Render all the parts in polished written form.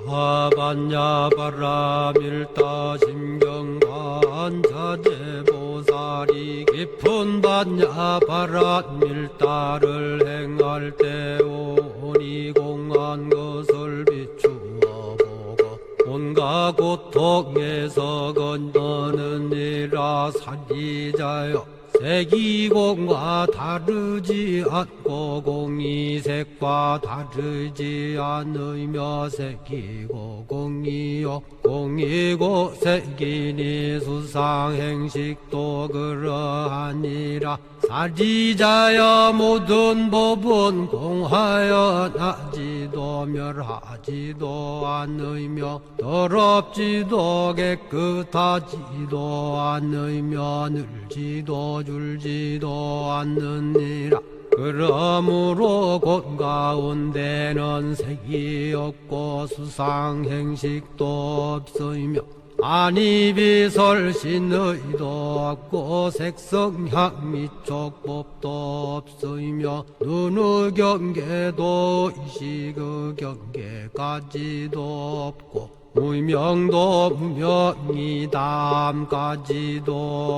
반야바라밀다 심경반자대보살이 깊은 반야바라밀다를 행할 때 오니 공한 것을 비추어 보고 온갖 고통에서 건너느니라. 사리자여, 색이공과 다르지 않고 공이색과 다르지 않으며 색이고 공이요 공이고 색이니 수상행식도 그러하니라. 사리자여, 모든 법은 공하여 나지도 멸하지도 않으며 더럽지도 깨끗하지도 않으며 늘지도 줄지도 않느니라. 그러므로 곧 가운데는 색이 없고 수상행식도 없으며 안이비설신의도 없고 색성향 미촉법도 없으며 눈의 경계도 의식의 경계까지도 없고 무명도 무명이 다함까지도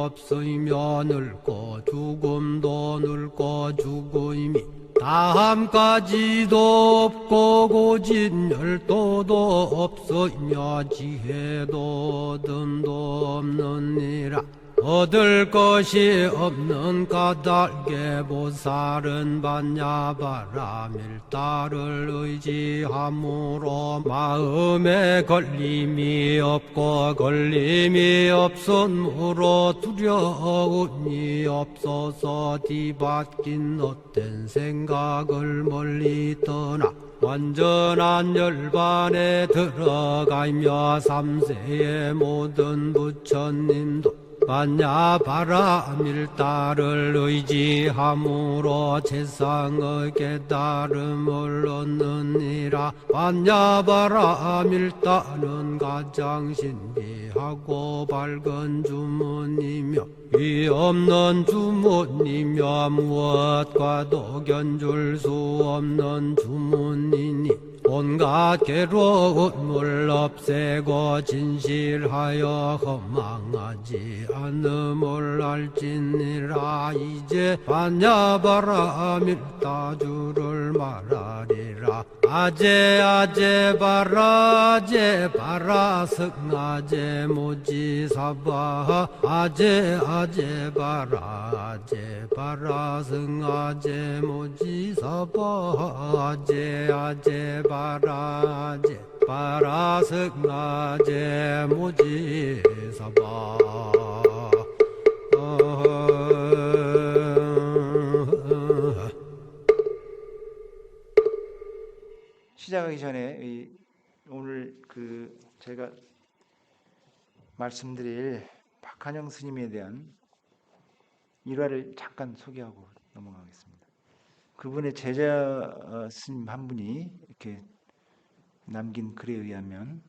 없으며 늙고 죽음도 늙고 죽음이 다함까지도 없고 고진열도도 없으며 지혜도 듬도 없느니라. 얻을 것이 없는 까닭에 보살은 반야바라밀다를 의지함으로 마음에 걸림이 없고 걸림이 없으므로 두려움이 없어서 뒤바뀐 헛된 생각을 멀리 떠나 완전한 열반에 들어가며 삼세의 모든 부처님도 반야바라밀다를 의지함으로 세상의 깨달음을 얻느니라. 반야바라밀다는 가장 신비하고 밝은 주문이며 위 없는 주문이며 무엇과도 견줄 수 없는 주문이니 온갖 괴로움을 없애고 진실하여 허망하지 않음을 알지니라. 이제 반야바라밀다주를 말하리라. 아제 아제 바라 아제 바라 승아제 모지사바 아제 아제 바라 아제 바라 승아제 모지사바 아제 아제 바라 아제 바라 승아제 모지사바. 시작하기 전에 오늘 제가 말씀드릴 박한영 스님에 대한 일화를 잠깐 소개하고 넘어가겠습니다. 그분의 제자 스님 한 분이 이렇게 남긴 글에 의하면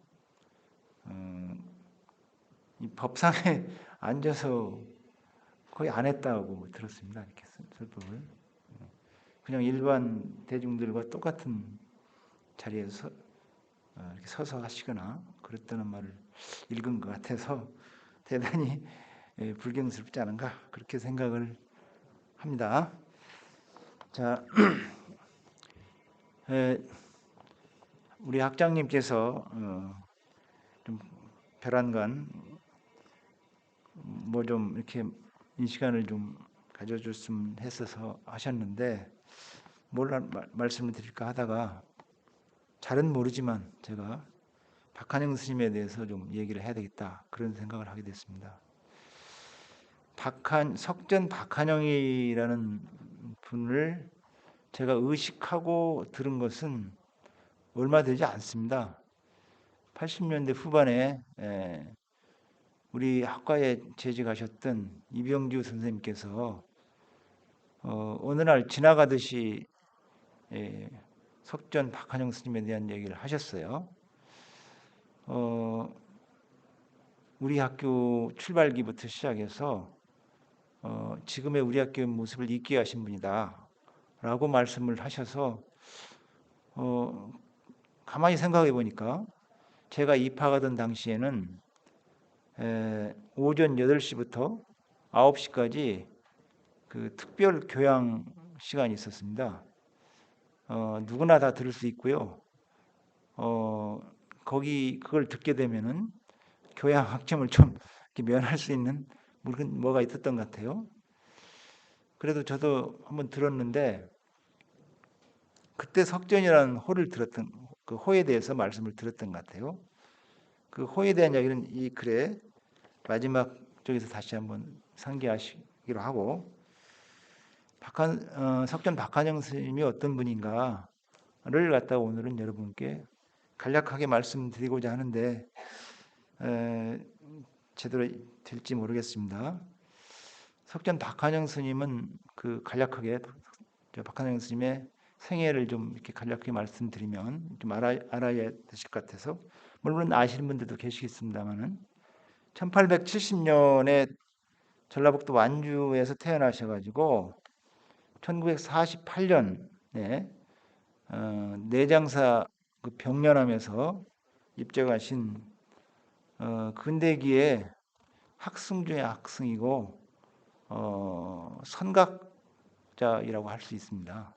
이 법상에 앉아서 거의 안 했다고 들었습니다. 이렇게 설법을 그냥 일반 대중들과 똑같은 자리에서 이렇게 서서 하시거나 그랬다는 말을 읽은 것 같아서 대단히 불경스럽지 않은가 그렇게 생각을 합니다. 자, 우리 학장님께서 좀 별안간 뭐 좀 이렇게 이 시간을 좀 가져줬으면 했어서 하셨는데 뭘 말씀을 드릴까 하다가 잘은 모르지만 제가 박한영 스님에 대해서 좀 얘기를 해야 되겠다 그런 생각을 하게 됐습니다. 석전 박한영이라는 분을 제가 의식하고 들은 것은 얼마 되지 않습니다. 80년대 후반에 우리 학과에 재직하셨던 이병주 선생님께서 어느 날 지나가듯이 석전 박한영 스님에 대한 얘기를 하셨어요. 우리 학교 출발기부터 시작해서 지금의 우리 학교의 모습을 있게 하신 분이다 라고 말씀을 하셔서 가만히 생각해 보니까 제가 입학하던 당시에는 오전 8시부터 9시까지 그 특별 교양 시간이 있었습니다. 누구나 다 들을 수 있고요. 거기 그걸 듣게 되면은 교양 학점을 좀 이렇게 면할 수 있는 뭐가 있었던 것 같아요. 그래도 저도 한번 들었는데 그때 석전이라는 호를 들었던 그 호에 대해서 말씀을 들었던 것 같아요. 그 호에 대한 이야기는 이 글의 마지막 쪽에서 다시 한번 상기하시기로 하고 석전 박한영 스님이 어떤 분인가를 갖다가 오늘은 여러분께 간략하게 말씀드리고자 하는데 제대로 될지 모르겠습니다. 석전 박한영 스님은 그 간략하게 박한영 스님의 생애를 좀 이렇게 간략하게 말씀드리면 좀 알아야 되실 것 같아서 물론 아시는 분들도 계시겠습니다만은 1870년에 전라북도 완주에서 태어나셔가지고 1948년에 내장사 그 병련함에서 입적하신 근대기의 학승 중의 학승이고 선각자이라고 할 수 있습니다.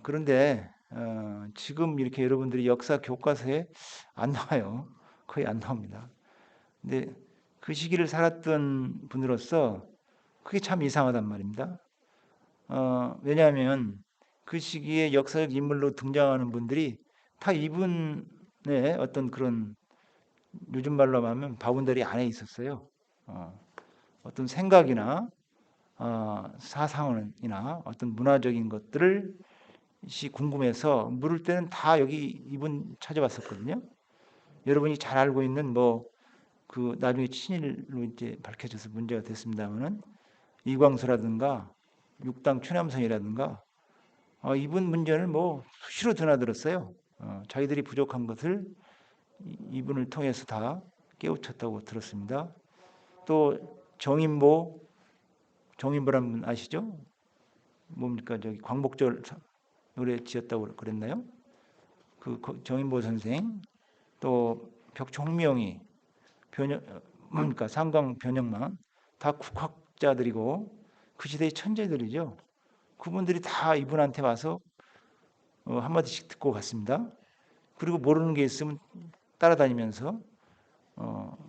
그런데 지금 이렇게 여러분들이 역사 교과서에 안 나와요. 거의 안 나옵니다. 근데 그 시기를 살았던 분으로서 그게 참 이상하단 말입니다. 왜냐하면 그 시기에 역사적 인물로 등장하는 분들이 다 이분의 어떤 그런 요즘 말로 하면 바운더리 안에 있었어요. 어떤 생각이나 사상이나 어떤 문화적인 것들을 궁금해서 물을 때는 다 여기 이분 찾아봤었거든요. 여러분이 잘 알고 있는 그 나중에 친일로 이제 밝혀져서 문제가 됐습니다만은 이광수라든가 육당 추남성이라든가 이분 문제를 수시로 드나들었어요. 자기들이 부족한 것을 이분을 통해서 다 깨우쳤다고 들었습니다. 또 정인보란 분 아시죠? 뭡니까 저기 광복절 노래 지었다고 그랬나요? 그 정인보 선생 또 벽총명이 뭡니까 상강 변형만 다 국학자들이고 그 시대의 천재들이죠. 그분들이 다 이분한테 와서 한마디씩 듣고 갔습니다. 그리고 모르는 게 있으면 따라다니면서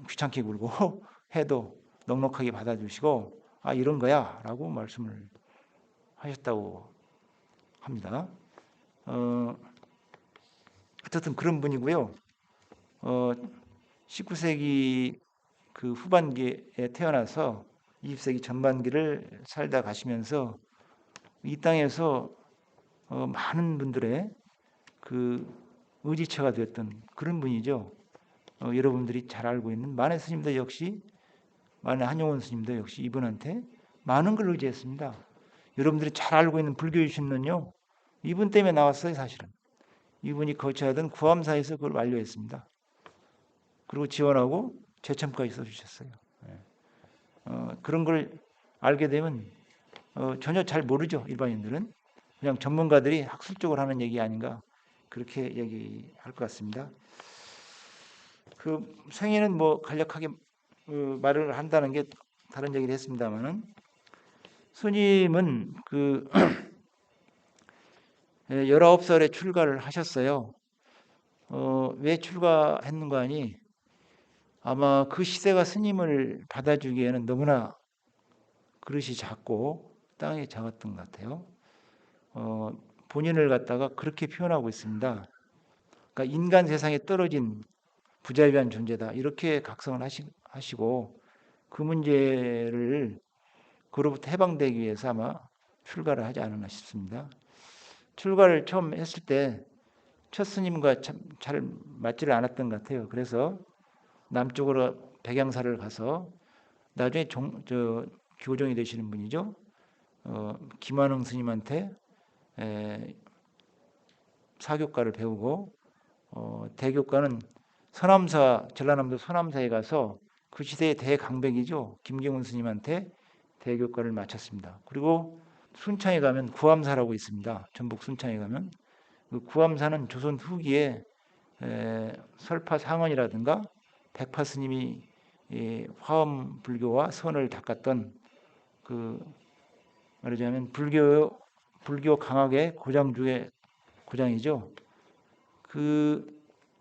귀찮게 굴고 해도 넉넉하게 받아주시고 이런 거야 라고 말씀을 하셨다고 합니다. 어쨌든 그런 분이고요. 19세기 그 후반기에 태어나서 20세기 전반기를 살다 가시면서 이 땅에서 많은 분들의 그 의지처가 되었던 그런 분이죠. 여러분들이 잘 알고 있는 만해 스님도 역시 만해 한용원 스님도 역시 이분한테 많은 걸 의지했습니다. 여러분들이 잘 알고 있는 불교의 신론요. 이분 때문에 나왔어요, 사실은. 이분이 거처하던 구암사에서 그걸 완료했습니다. 그리고 지원하고 제첨까지 써주셨어요. 그런 걸 알게 되면 전혀 잘 모르죠, 일반인들은. 그냥 전문가들이 학술적으로 하는 얘기 아닌가 그렇게 얘기할 것 같습니다. 그 생애는 간략하게 말을 한다는 게 다른 얘기를 했습니다만은 스님은 그 19살에 출가를 하셨어요. 왜 출가했는가 하니 아마 그 시대가 스님을 받아주기에는 너무나 그릇이 작고 땅이 작았던 것 같아요. 본인을 갖다가 그렇게 표현하고 있습니다. 그러니까 인간 세상에 떨어진 부자유한 존재다 이렇게 각성을 하시고 그 문제를 그로부터 해방되기 위해서 아마 출가를 하지 않았나 싶습니다. 출가를 처음 했을 때 첫 스님과 잘 맞지를 않았던 것 같아요. 그래서 남쪽으로 백양사를 가서 나중에 교종이 되시는 분이죠. 김한흥 스님한테 사교과를 배우고 대교과는 전라남도 서남사에 가서 그 시대의 대강백이죠. 김경훈 스님한테 대교과를 마쳤습니다. 그리고 순창에 가면 구암사라고 있습니다. 전북 순창에 가면 그 구암사는 조선 후기에 설파상언이라든가 백파 스님이 화엄 불교와 선을 닦았던 그 말하자면 불교 강학의 고장 중에 고장이죠. 그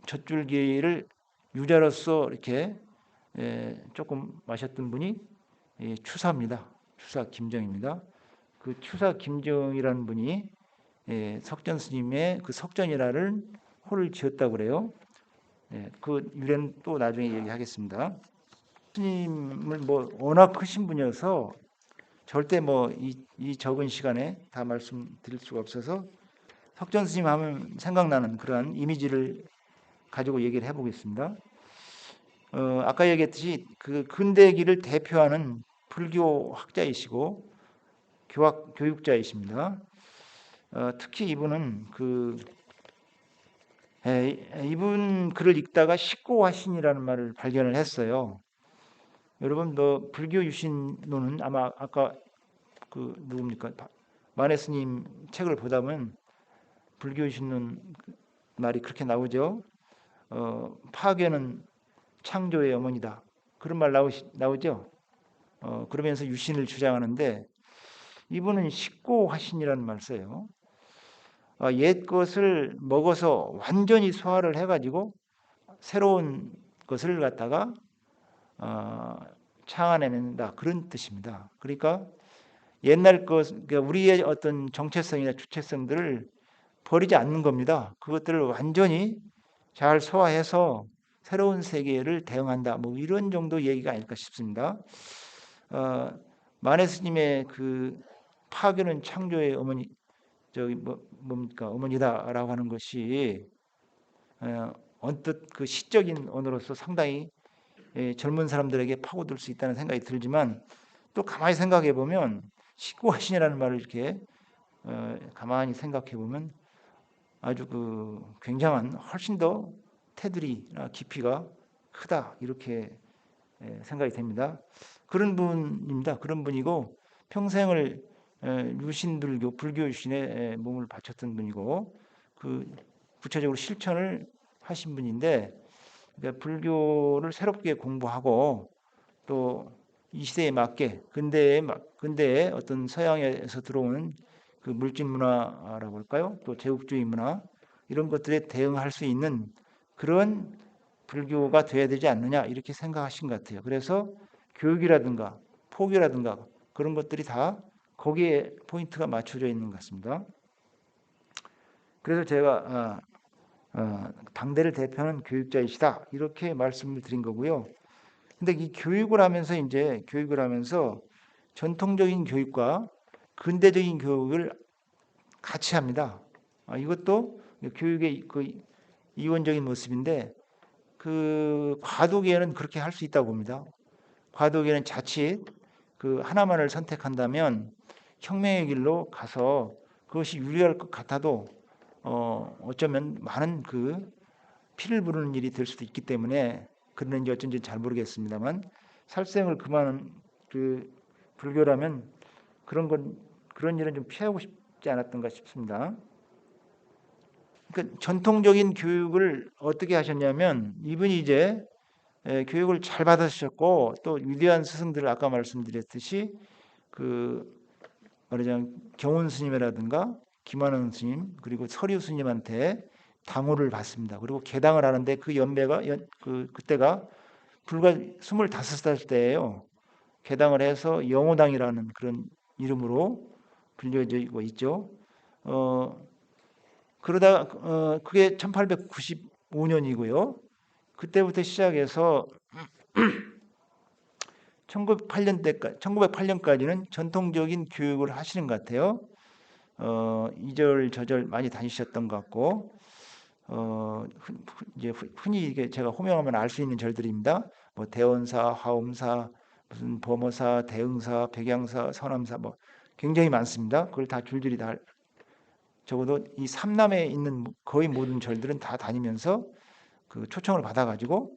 젖줄기를 유자로서 이렇게 조금 마셨던 분이 추사입니다. 추사 김정입니다. 그 추사 김정이라는 분이 석전 스님의 그 석전이라는 호를 지었다고 그래요. 그 유래는 또 나중에 얘기하겠습니다. 스님을 뭐 워낙 크신 분이어서 절대 뭐 이 적은 시간에 다 말씀드릴 수가 없어서 석전 스님 하면 생각나는 그러한 이미지를 가지고 얘기를 해보겠습니다. 아까 얘기했듯이 그 근대기를 대표하는 불교 학자이시고 교육자이십니다. 특히 이분은 이분 글을 읽다가 식고화신이라는 말을 발견을 했어요. 여러분 불교 유신론은 아마 아까 그 누굽니까 만해 스님 책을 보다 보면 불교 유신론 말이 그렇게 나오죠. 파괴는 창조의 어머니다. 그런 말 나오죠. 그러면서 유신을 주장하는데 이분은 식고화신이라는 말 써요. 옛 것을 먹어서 완전히 소화를 해가지고 새로운 것을 갖다가 창안해낸다 그런 뜻입니다. 그러니까 옛날 것, 그러니까 우리의 어떤 정체성이나 주체성들을 버리지 않는 겁니다. 그것들을 완전히 잘 소화해서 새로운 세계를 대응한다. 뭐 이런 정도 얘기가 아닐까 싶습니다. 만해 스님의 그 파괴는 창조의 어머니, 저기 뭡니까 어머니다라고 하는 것이 언뜻 그 시적인 언어로서 상당히 젊은 사람들에게 파고들 수 있다는 생각이 들지만 또 가만히 생각해 보면 식구하신이라는 말을 이렇게 가만히 생각해 보면 아주 그 굉장한 훨씬 더 테두리나 깊이가 크다 이렇게 생각이 됩니다. 그런 분입니다. 그런 분이고 평생을 유신불교 불교 유신에 몸을 바쳤던 분이고 그 구체적으로 실천을 하신 분인데 그러니까 불교를 새롭게 공부하고 또 이 시대에 맞게 근대의 어떤 서양에서 들어오는 그 물질 문화라고 할까요? 또 제국주의 문화 이런 것들에 대응할 수 있는 그런 불교가 돼야 되지 않느냐 이렇게 생각하신 것 같아요. 그래서 교육이라든가 포교라든가 그런 것들이 다 거기에 포인트가 맞춰져 있는 것 같습니다. 그래서 제가 당대를 대표하는 교육자이시다 이렇게 말씀을 드린 거고요. 근데 이 교육을 하면서 전통적인 교육과 근대적인 교육을 같이 합니다. 이것도 교육의 그 이원적인 모습인데 그 과도기에는 그렇게 할 수 있다고 봅니다. 과도기에는 자칫 그 하나만을 선택한다면 혁명의 길로 가서 그것이 유리할 것 같아도 어쩌면 많은 그 피를 부르는 일이 될 수도 있기 때문에 그런지 어쩐지 잘 모르겠습니다만 살생을 금하는 그 불교라면 그런 일은 좀 피하고 싶지 않았던가 싶습니다. 그러니까 전통적인 교육을 어떻게 하셨냐면 이분이 이제 교육을 잘 받으셨고 또 위대한 스승들을 아까 말씀드렸듯이 그 말하자면 경운 스님이라든가 김환원 스님 그리고 서류 스님한테 당호를 받습니다. 그리고 개당을 하는데 그 연배가 그때가 불과 25살 때예요. 개당을 해서 영호당이라는 그런 이름으로 불려지고 있죠. 그러다 그게 1895년이고요. 그때부터 시작해서 1908년까지는 전통적인 교육을 하시는 것 같아요. 이절저절 많이 다니셨던 것 같고 이제 흔히 이게 제가 호명하면 알 수 있는 절들입니다. 뭐 대원사, 화엄사, 무슨 범어사, 대응사, 백양사, 서남사 뭐 굉장히 많습니다. 그걸 다 줄줄이 다 적어도 이 삼남에 있는 거의 모든 절들은 다 다니면서 그 초청을 받아가지고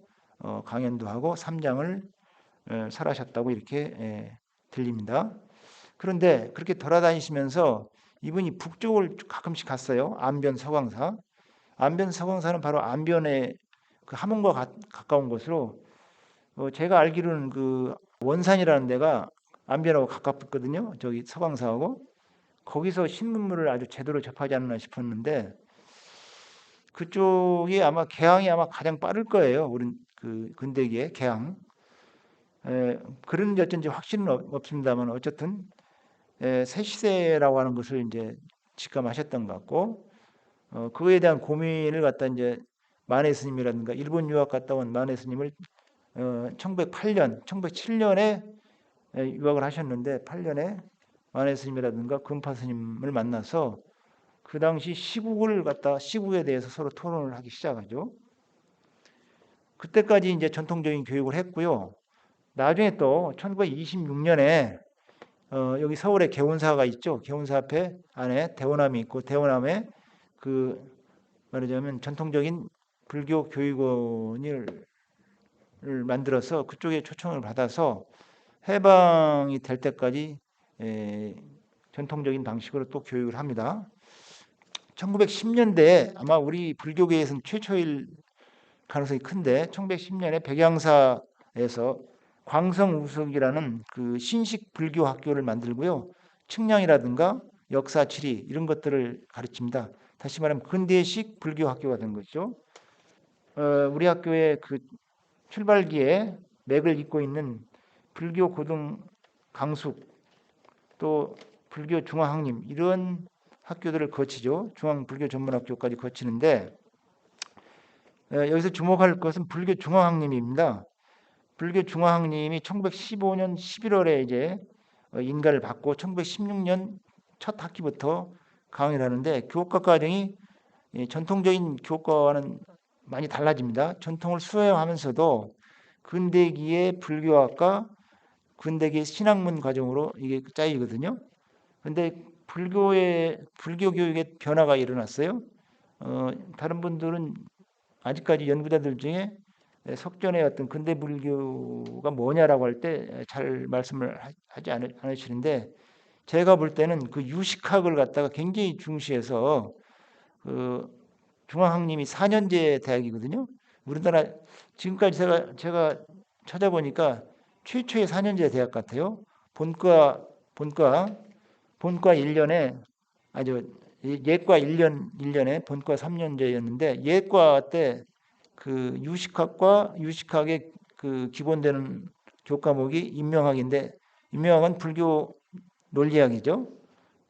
강연도 하고 삼장을 설하셨다고 이렇게 들립니다. 그런데 그렇게 돌아다니시면서 이분이 북쪽을 가끔씩 갔어요. 안변 서광사. 안변 서광사는 바로 안변의 그 함흥과 가까운 곳으로 제가 알기로는 그 원산이라는 데가 안변하고 가깝거든요. 저기 서광사하고 거기서 신문물을 아주 제대로 접하지 않나 싶었는데 그쪽이 아마 개항이 아마 가장 빠를 거예요. 우리 그 근대기에 개항. 그런지 어쩐지 확신은 없습니다만 어쨌든 새 시대라고 하는 것을 이제 직감하셨던 것 같고 그거에 대한 고민을 갖다 이제 마네 스님이라든가 일본 유학 갔다 온 마네 스님을 1908년, 1907년에 유학을 하셨는데 8년에 마네 스님이라든가 금파 스님을 만나서 그 당시 시국에 대해서 서로 토론을 하기 시작하죠. 그때까지 이제 전통적인 교육을 했고요. 나중에 또 1926년에 여기 서울에 개원사가 있죠. 개원사 앞에 안에 대원암이 있고 대원암에 그 말하자면 전통적인 불교 교육원을 만들어서 그쪽에 초청을 받아서 해방이 될 때까지 전통적인 방식으로 또 교육을 합니다. 1910년대에 아마 우리 불교계에서는 최초일 가능성이 큰데 1910년에 백양사에서 광성우석이라는 그 신식 불교 학교를 만들고요. 측량이라든가 역사, 지리 이런 것들을 가르칩니다. 다시 말하면 근대식 불교 학교가 된 거죠. 우리 학교의 그 출발기에 맥을 잇고 있는 불교 고등 강숙 또 불교 중화학림 이런 학교들을 거치죠. 중앙불교 전문학교까지 거치는데 여기서 주목할 것은 불교 중화학림입니다. 불교 중화학림이 1915년 11월에 이제 인가를 받고 1916년 첫 학기부터 강의를 하는데 교과 과정이 전통적인 교과와는 많이 달라집니다. 전통을 수행하면서도 근대기의 불교학과 근대기의 신학문 과정으로 이게 짜이거든요. 근데 불교 교육의 변화가 일어났어요. 다른 분들은 아직까지 연구자들 중에 석전의 어떤 근대 불교가 뭐냐라고 할 때 잘 말씀을 하지 않으시는데 제가 볼 때는 그 유식학을 갖다가 굉장히 중시해서 그 중앙학림이 4년제 대학이거든요. 우리나라 지금까지 제가 찾아보니까 최초의 4년제 대학 같아요. 본과 1년에 아주 예과 1년에 본과 3년제였는데 예과 때 그 유식학의 그 기본되는 교과목이 인명학인데 인명학은 불교 논리학이죠.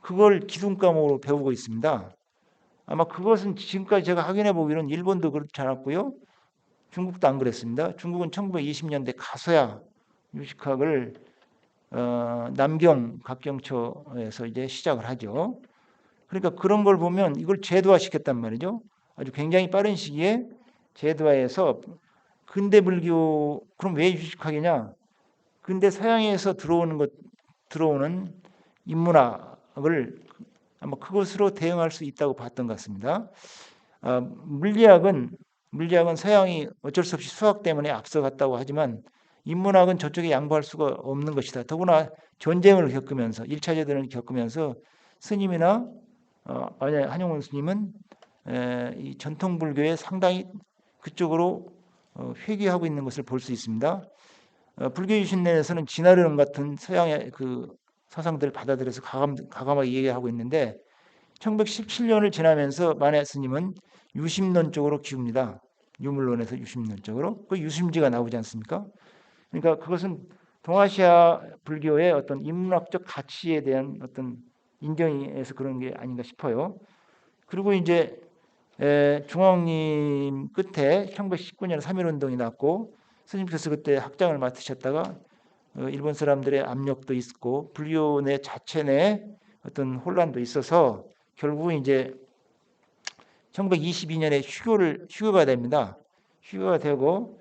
그걸 기둥 과목으로 배우고 있습니다. 아마 그것은 지금까지 제가 확인해 보기로는 일본도 그렇지 않았고요. 중국도 안 그랬습니다. 중국은 1920년대 가서야 유식학을 남경 각경초에서 이제 시작을 하죠. 그러니까 그런 걸 보면 이걸 제도화시켰단 말이죠. 아주 굉장히 빠른 시기에 제도화해서 근대 불교 그럼 왜 유식학이냐? 근데 서양에서 들어오는 인문학을 아마 그것으로 대응할 수 있다고 봤던 것 같습니다. 물리학은 서양이 어쩔 수 없이 수학 때문에 앞서갔다고 하지만 인문학은 저쪽에 양보할 수가 없는 것이다. 더구나 전쟁을 겪으면서 1차 대전을 겪으면서 스님이나 한용운 스님은 이 전통 불교에 상당히 그쪽으로 회귀하고 있는 것을 볼 수 있습니다. 불교 유신론에서는 진화론 같은 서양의 그 사상들을 받아들여서 가감하게 얘기하고 있는데 1917년을 지나면서 마네 스님은 유심론 쪽으로 기웁니다. 유물론에서 유심론 쪽으로. 그 유심지가 나오지 않습니까? 그러니까 그것은 동아시아 불교의 어떤 인문학적 가치에 대한 어떤 인정에서 그런 게 아닌가 싶어요. 그리고 이제 중앙님 끝에 1919년 3.1운동이 났고 스님께서 그때 학장을 맡으셨다가 일본 사람들의 압력도 있었고 불교 내 자체 내 어떤 혼란도 있어서 결국 이제 1922년에 휴교가 됩니다. 휴교가 되고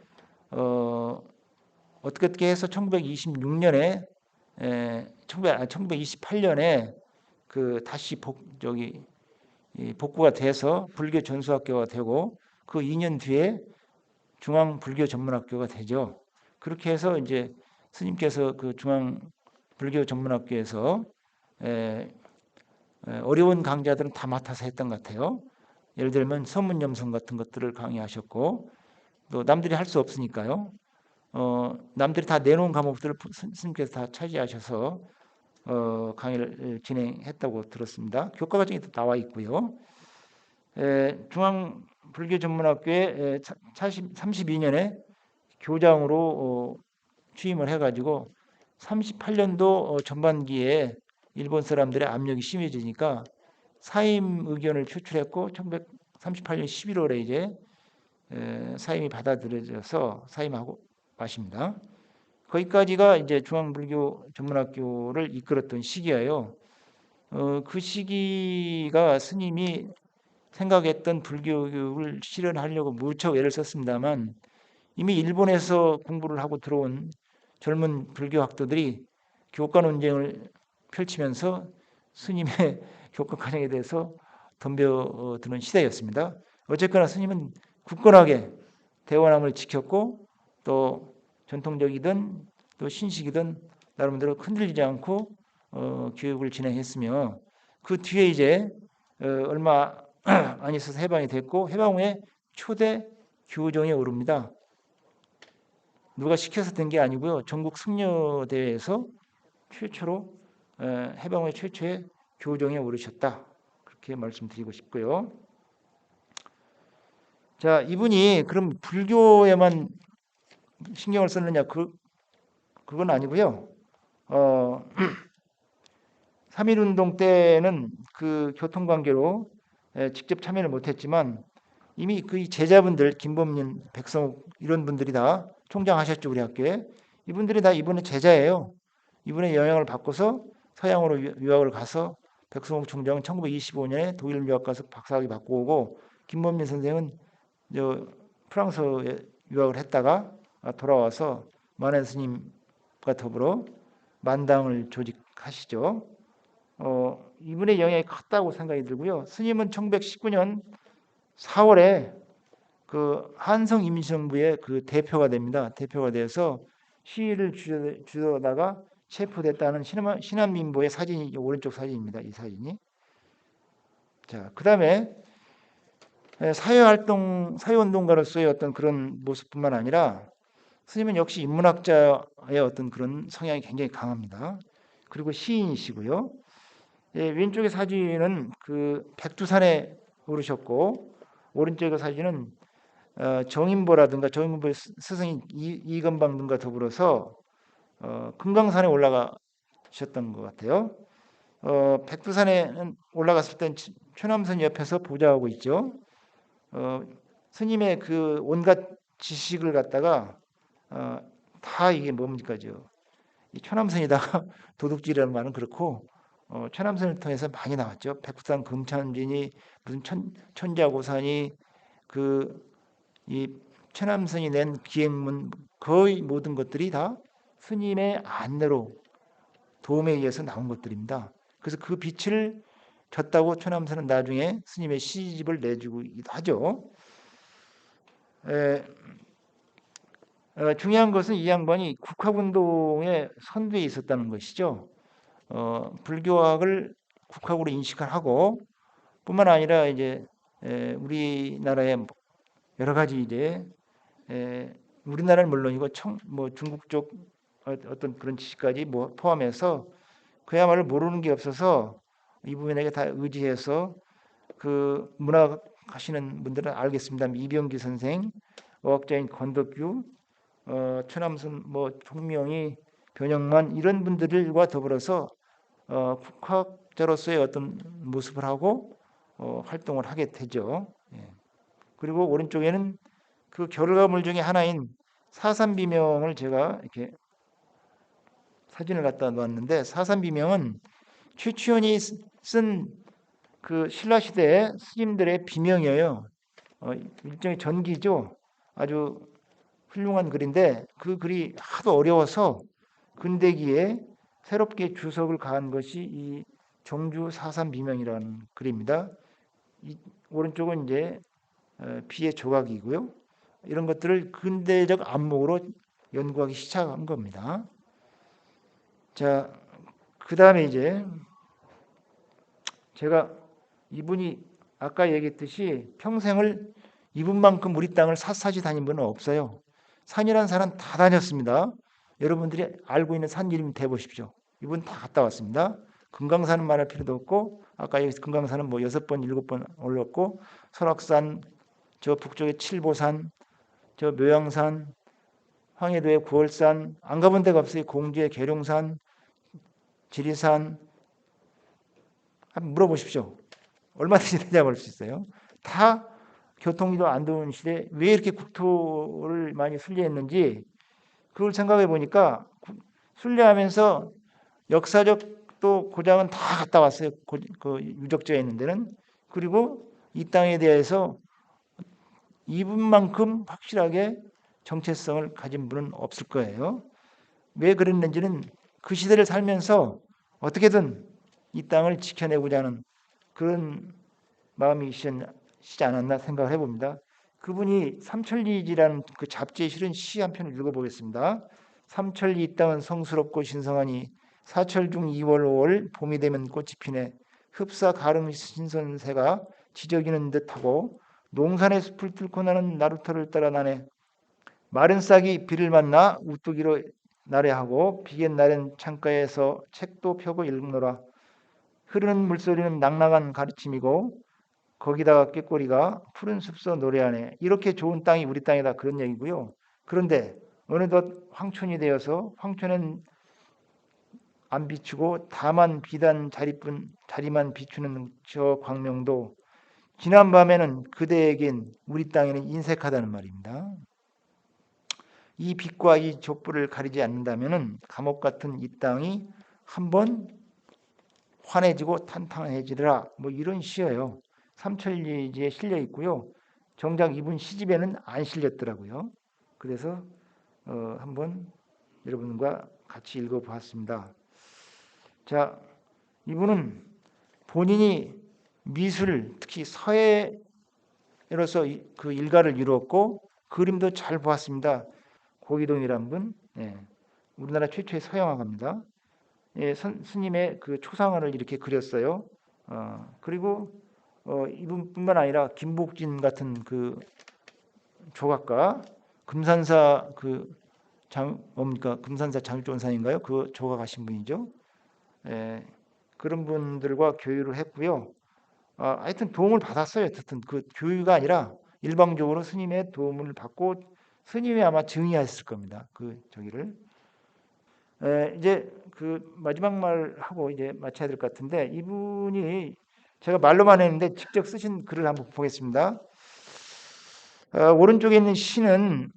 어떻게 해서 1926년에 1928년에 그 다시 복구가 돼서 불교 전수학교가 되고 그 2년 뒤에 중앙 불교 전문학교가 되죠. 그렇게 해서 이제 스님께서 그 중앙 불교 전문학교에서 어려운 강좌들은 다 맡아서 했던 것 같아요. 예를 들면 서문염성 같은 것들을 강의하셨고, 또 남들이 할 수 없으니까요. 남들이 다 내놓은 과목들을 스님께서 다 차지하셔서 강의를 진행했다고 들었습니다. 교과 과정이 또 나와 있고요. 중앙불교전문학교에 32년에 교장으로 취임을 해가지고 38년도 전반기에 일본 사람들의 압력이 심해지니까 사임 의견을 표출했고 1938년 11월에 이제 사임이 받아들여져서 사임하고 마십니다. 거기까지가 이제 중앙불교 전문학교를 이끌었던 시기예요. 그 시기가 스님이 생각했던 불교육을 실현하려고 무척 애를 썼습니다만 이미 일본에서 공부를 하고 들어온 젊은 불교 학도들이 교과 논쟁을 펼치면서 스님의 교과 과정에 대해서 덤벼드는 시대였습니다. 어쨌거나 스님은 굳건하게 대원함을 지켰고 또 전통적이든 또 신식이든 나름대로 흔들리지 않고 교육을 진행했으며 그 뒤에 이제 얼마 안 있어서 해방이 됐고 해방 후에 초대 교정에 오릅니다. 누가 시켜서 된 게 아니고요. 전국 승려 대회에서 최초로 해방 후에 최초의 교정에 오르셨다. 그렇게 말씀드리고 싶고요. 자, 이분이 그럼 불교에만 신경을 썼느냐? 그건 아니고요. 3.1운동 때는 그 교통관계로 직접 참여를 못했지만 이미 그 제자분들 김범민, 백성욱 이런 분들이 다 총장하셨죠 우리 학교에. 이분들이 다 이분의 제자예요. 이분의 영향을 받고서 서양으로 유학을 가서 백성욱 총장은 1925년에 독일 유학 가서 박사학위 받고 오고 김범민 선생은 프랑스에 유학을 했다가 돌아와서 만해 스님과 더불어 만당을 조직하시죠. 이분의 영향이 컸다고 생각이 들고요. 스님은 1919년 4월에 그 한성 임시정부의 그 대표가 됩니다. 대표가 돼서 시위를 주도하다가 체포됐다는 신한민보의 사진이 오른쪽 사진입니다. 이 사진이. 자, 그다음에 사회운동가로서의 어떤 그런 모습뿐만 아니라 스님은 역시 인문학자의 어떤 그런 성향이 굉장히 강합니다. 그리고 시인이시고요. 왼쪽의 사진은 그 백두산에 오르셨고 오른쪽의 사진은 정인보라든가 정인보의 스승인 이건방 등과 더불어서 금강산에 올라가셨던 것 같아요. 백두산에는 올라갔을 땐 최남선 옆에서 보좌하고 있죠. 스님의 그 온갖 지식을 갖다가 다 이게 뭡니까죠? 이 최남선이다가 도둑질이라는 말은 그렇고 최남선을 통해서 많이 나왔죠. 백두산 금천진이 무슨 천자고산이 이 최남선이 낸 기행문 거의 모든 것들이 다 스님의 안내로 도움에 의해서 나온 것들입니다. 그래서 그 빛을 졌다고 최남선은 나중에 스님의 시집을 내주기도 하죠. 중요한 것은 이 양반이 국학운동의 선두에 있었다는 것이죠. 불교학을 국학으로 인식하고 뿐만 아니라 이제 우리나라의 여러 가지 이제 우리나라는 물론이고 중국 쪽 어떤 그런 지식까지 포함해서 그야말로 모르는 게 없어서 이분에게 다 의지해서 그 문학 하시는 분들은 알겠습니다. 이병기 선생, 어학자인 건덕규, 최남선, 총명이, 변형만 이런 분들과 더불어서 국학자로서의 어떤 모습을 하고 활동을 하게 되죠. 예. 그리고 오른쪽에는 그 결과물 중에 하나인 사산비명을 제가 이렇게 사진을 갖다 놓았는데 사산비명은 최치원이 쓴 그 신라 시대의 스님들의 비명이에요. 일종의 전기죠. 아주 훌륭한 글인데 그 글이 하도 어려워서 근대기에 새롭게 주석을 가한 것이 이 정주 사산비명이라는 글입니다. 이 오른쪽은 이제 비의 조각이고요. 이런 것들을 근대적 안목으로 연구하기 시작한 겁니다. 자, 그 다음에 이제 제가 이분이 아까 얘기했듯이 평생을 이분만큼 우리 땅을 샅샅이 다닌 분은 없어요. 산이란 산은 다 다녔습니다. 여러분들이 알고 있는 산 이름 대보십시오. 이분 다 갔다 왔습니다. 금강산은 말할 필요도 없고 아까 여기 금강산은 뭐 6번, 7번 올랐고 설악산, 저 북쪽에 칠보산, 저 묘양산, 황해도의 구월산, 안 가본 데가 없어요. 공주의 계룡산, 지리산. 한번 물어보십시오. 얼마든지 대답할 수 있어요. 다 교통도 안 좋은 시대에 왜 이렇게 국토를 많이 순례했는지 그걸 생각해 보니까 순례하면서 역사적 또 고장은 다 갔다 왔어요. 그 유적지에 있는 데는. 그리고 이 땅에 대해서 이분만큼 확실하게 정체성을 가진 분은 없을 거예요. 왜 그랬는지는 그 시대를 살면서 어떻게든 이 땅을 지켜내고자 하는 그런 마음이 시지 않았나 생각을 해봅니다. 그분이 삼천리지라는 그 잡지에 실은 시 한 편을 읽어보겠습니다. 삼천리 이 땅은 성스럽고 신성하니 사철중 2월 5월 봄이 되면 꽃이 피네 흡사 가름 신선새가 지저귀는 듯하고 농산의 숲을 뚫고 나는 나루터를 따라 나네 마른 싹이 비를 만나 우뚝이로 나래하고 비겐 날엔 창가에서 책도 펴고 읽노라 흐르는 물소리는 낭낭한 가르침이고 거기다가 꾀꼬리가 푸른 숲서 노래하네. 이렇게 좋은 땅이 우리 땅이다 그런 얘기고요. 그런데 어느덧 황촌이 되어서 황촌은 안 비추고 다만 비단 자리만 비추는 저 광명도 지난 밤에는 그대에겐 우리 땅에는 인색하다는 말입니다. 이 빛과 이 족부를 가리지 않는다면은 감옥 같은 이 땅이 한번 환해지고 탄탄해지더라. 뭐 이런 시예요. 삼천리지에 실려 있고요. 정작 이분 시집에는 안 실렸더라고요. 그래서 한번 여러분과 같이 읽어보았습니다. 자, 이분은 본인이 미술, 특히 서예로서 그 일가를 이루었고 그림도 잘 보았습니다. 고기동이란 분, 우리나라 최초의 서양화가입니다. 스님의 그 초상화를 이렇게 그렸어요. 그리고 이분뿐만 아니라 김복진 같은 그 조각가, 금산사 뭡니까 금산사 장존산인가요? 그 조각하신 분이죠. 그런 분들과 교류를 했고요. 하여튼 도움을 받았어요. 어쨌든 그 교류가 아니라 일방적으로 스님의 도움을 받고 스님이 아마 증의했을 겁니다. 그 저기를. 이제 그 마지막 말 하고 이제 마쳐야 될 것 같은데 이분이 제가 말로만 했는데 직접 쓰신 글을 한번 보겠습니다. 오른쪽에 있는 시는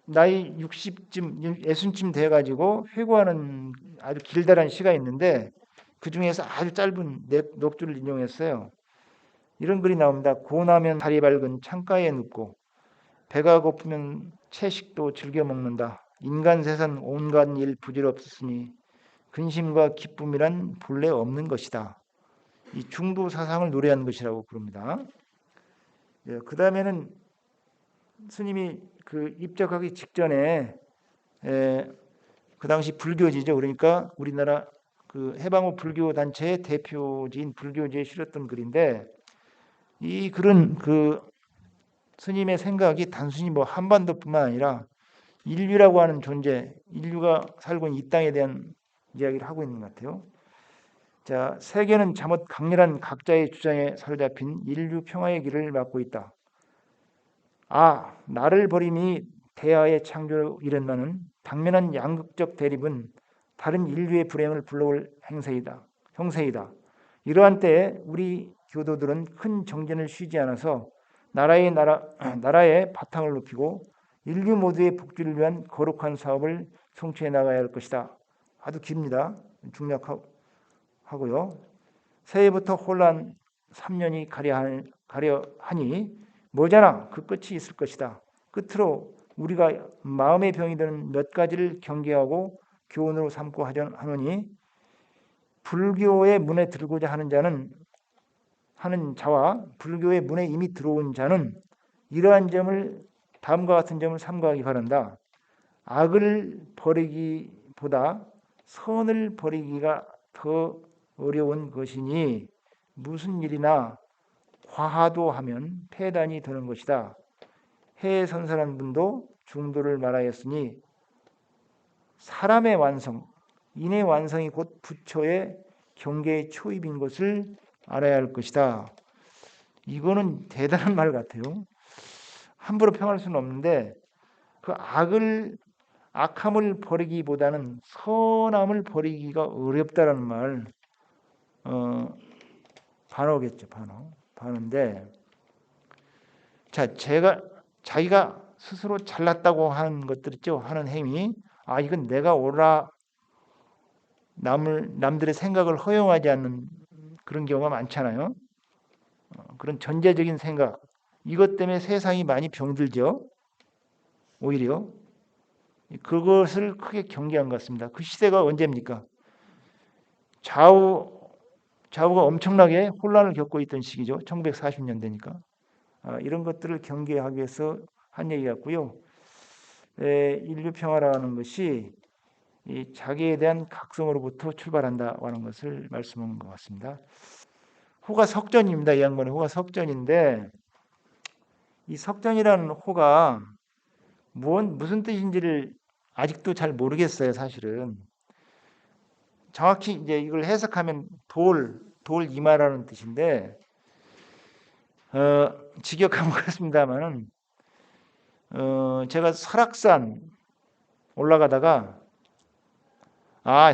나이 60쯤 60쯤 돼가지고 회고하는 아주 길다란 시가 있는데 그 중에서 아주 짧은 넉 줄을 인용했어요. 이런 글이 나옵니다. 고나면 다리 밝은 창가에 눕고 배가 고프면 채식도 즐겨 먹는다. 인간 세상 온갖 일 부질없으니 근심과 기쁨이란 본래 없는 것이다. 이 중도 사상을 노래한 것이라고 부릅니다. 그 다음에는 스님이 그 입적하기 직전에 그 당시 불교지죠. 그러니까 우리나라 그 해방후 불교 단체의 대표지인 불교지에 실었던 글인데 이 글은 그 스님의 생각이 단순히 뭐 한반도뿐만 아니라 인류라고 하는 존재, 인류가 살고 있는 이 땅에 대한 이야기를 하고 있는 것 같아요. 자, 세계는 잠옷 강렬한 각자의 주장에 사로잡힌 인류 평화의 길을 막고 있다. 나를 버림이 대하의 창조로 이른다는 당면한 양극적 대립은 다른 인류의 불행을 불러올 형세이다. 이러한 때에 우리 교도들은 큰 정진을 쉬지 않아서 나라의 바탕을 높이고 인류 모두의 복지를 위한 거룩한 사업을 성취해 나가야 할 것이다. 아주 깁니다. 중략하고요. 새해부터 혼란 3년이 가려 하니 머지않아 그 끝이 있을 것이다. 끝으로 우리가 마음의 병이 드는 몇 가지를 경계하고 교훈으로 삼고 하노니 불교의 문에 들고자 하는 자와 불교의 문에 이미 들어온 자는 이러한 점을 다음과 같은 점을 삼가하기 바란다. 악을 버리기보다 선을 버리기가 더 어려운 것이니 무슨 일이나 과하도하면 폐단이 되는 것이다. 해에 선선한 분도 중도를 말하였으니 사람의 완성, 인의 완성이 곧 부처의 경계의 초입인 것을 알아야 할 것이다. 이거는 대단한 말 같아요. 함부로 평할 수는 없는데 그 악함을 버리기보다는 선함을 버리기가 어렵다라는 말, 반어겠죠, 반어인데, 자, 자기가 스스로 잘났다고 하는 것들 있죠, 하는 행위, 이건 내가 옳아, 남들의 생각을 허용하지 않는 그런 경우가 많잖아요. 그런 전제적인 생각, 이것 때문에 세상이 많이 병들죠. 오히려 그것을 크게 경계한 것 같습니다. 그 시대가 언제입니까? 좌우가 엄청나게 혼란을 겪고 있던 시기죠. 1940년대니까. 이런 것들을 경계하기 위해서 한 얘기 같고요. 인류 평화라는 것이 이 자기에 대한 각성으로부터 출발한다라는 것을 말씀한 것 같습니다. 호가 석전입니다. 이 양반의 호가 석전인데 이 석전이라는 호가 무슨 뜻인지를 아직도 잘 모르겠어요. 사실은 정확히 이제 이걸 해석하면 돌 이마라는 뜻인데 직역하면 그렇습니다만은 제가 설악산 올라가다가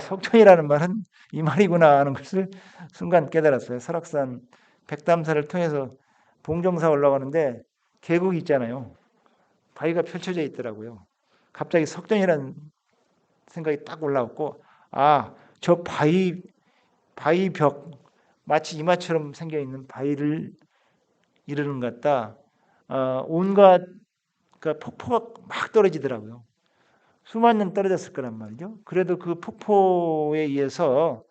석천이라는 말은 이 말이구나 하는 것을 순간 깨달았어요. 설악산 백담사를 통해서 봉정사 올라가는데 계곡이 있잖아요. 바위가 펼쳐져 있더라고요. 갑자기 석전이라는 생각이 딱 올라왔고 저 바위 벽 마치 이마처럼 생겨 있는 바위를 이르는 것 같다. 온갖 그 폭포가 막 떨어지더라고요. 수만 년 떨어졌을 거란 말이죠. 그래도 그 폭포에 의해서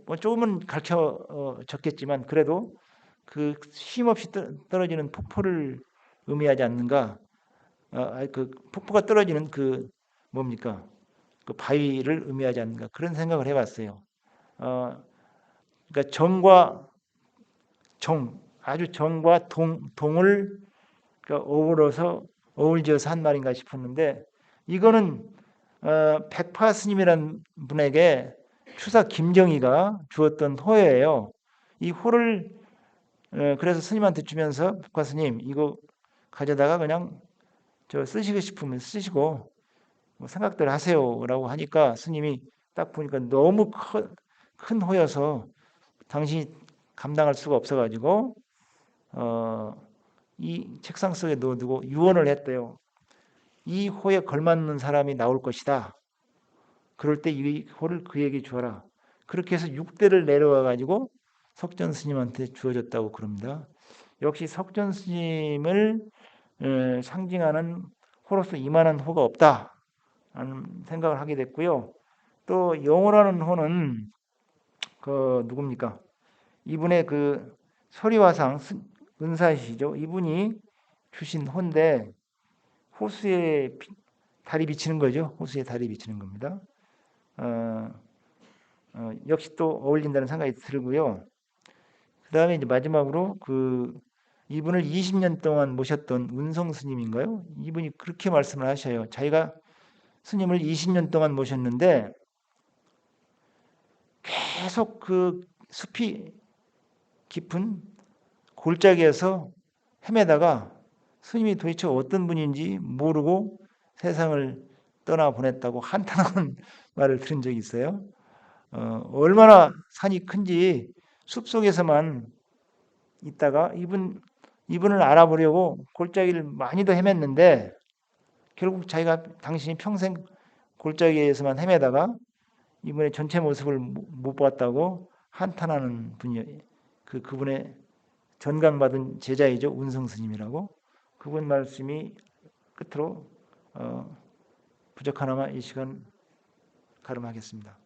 뭐 조금은 가르쳐졌겠지만 그래도 그 쉼없이 떨어지는 폭포를 의미하지 않는가? 그 폭포가 떨어지는 그 뭡니까? 그 바위를 의미하지 않는가? 그런 생각을 해봤어요. 그러니까 정과 아주 정과 동을 어울려서 한 말인가 싶었는데 이거는 백파 스님이라는 분에게 추사 김정희가 주었던 호예요. 이 호를 그래서 스님한테 주면서 백파 스님 이거 가져다가 그냥 쓰시고 싶으면 쓰시고 뭐 생각들 하세요라고 하니까 스님이 딱 보니까 너무 큰 호여서 당신이 감당할 수가 없어가지고 이 책상 속에 넣어두고 유언을 했대요. 이 호에 걸맞는 사람이 나올 것이다. 그럴 때 이 호를 그에게 주어라. 그렇게 해서 6대를 내려와 가지고 석전 스님한테 주어졌다고 그럽니다. 역시 석전 스님을 상징하는 호로서 이만한 호가 없다 하는 생각을 하게 됐고요. 또 영호라는 호는 누굽니까? 이분의 그 소리화상 은사시죠. 이분이 주신 호인데 호수에 달이 비치는 거죠. 호수에 달이 비치는 겁니다. 역시 또 어울린다는 생각이 들고요. 그 다음에 이제 마지막으로 이분을 20년 동안 모셨던 운성 스님인가요? 이분이 그렇게 말씀을 하셔요. 자기가 스님을 20년 동안 모셨는데 계속 그 숲이 깊은 골짜기에서 헤매다가 스님이 도대체 어떤 분인지 모르고 세상을 떠나보냈다고 한탄하는 말을 들은 적이 있어요. 얼마나 산이 큰지 숲속에서만 있다가 이분을 알아보려고 골짜기를 많이도 헤맸는데 결국 당신이 평생 골짜기에서만 헤매다가 이분의 전체 모습을 못 봤다고 한탄하는 분이 그분의 전강받은 제자이죠. 운성 스님이라고. 그분 말씀이 끝으로 부족하나마 이 시간 가름하겠습니다.